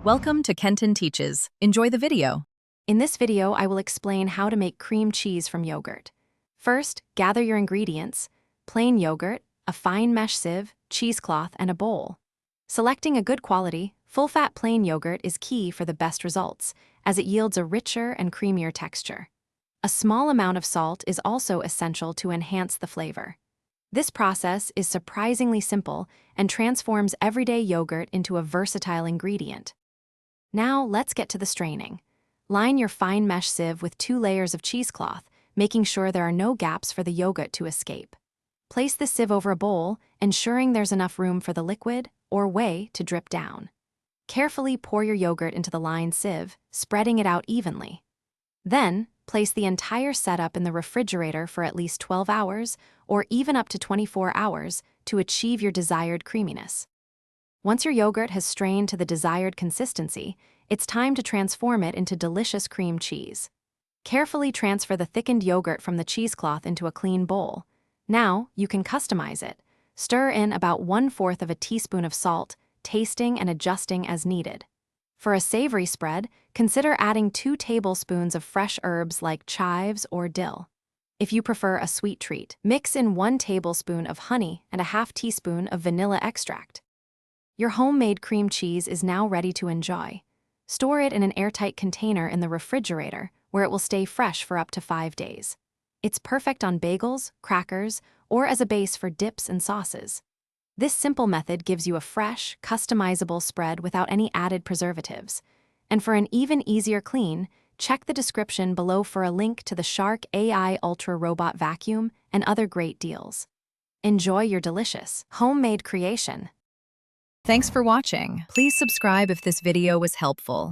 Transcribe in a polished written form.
Welcome to Kenton Teaches. Enjoy the video. In this video, I will explain how to make cream cheese from yogurt. First, gather your ingredients: plain yogurt, a fine mesh sieve, cheesecloth, and a bowl. Selecting a good quality, full-fat plain yogurt is key for the best results, as it yields a richer and creamier texture. A small amount of salt is also essential to enhance the flavor. This process is surprisingly simple and transforms everyday yogurt into a versatile ingredient. Now, let's get to the straining. Line your fine mesh sieve with 2 layers of cheesecloth, making sure there are no gaps for the yogurt to escape. Place the sieve over a bowl, ensuring there's enough room for the liquid, or whey, to drip down. Carefully pour your yogurt into the lined sieve, spreading it out evenly. Then, place the entire setup in the refrigerator for at least 12 hours, or even up to 24 hours, to achieve your desired creaminess. Once your yogurt has strained to the desired consistency, it's time to transform it into delicious cream cheese. Carefully transfer the thickened yogurt from the cheesecloth into a clean bowl. Now, you can customize it. Stir in about 1/4 of a teaspoon of salt, tasting and adjusting as needed. For a savory spread, consider adding 2 tablespoons of fresh herbs like chives or dill. If you prefer a sweet treat, mix in 1 tablespoon of honey and a 1/2 teaspoon of vanilla extract. Your homemade cream cheese is now ready to enjoy. Store it in an airtight container in the refrigerator, where it will stay fresh for up to 5 days. It's perfect on bagels, crackers, or as a base for dips and sauces. This simple method gives you a fresh, customizable spread without any added preservatives. And for an even easier clean, check the description below for a link to the Shark AI Ultra Robot Vacuum and other great deals. Enjoy your delicious, homemade creation. Thanks for watching. Please subscribe if this video was helpful.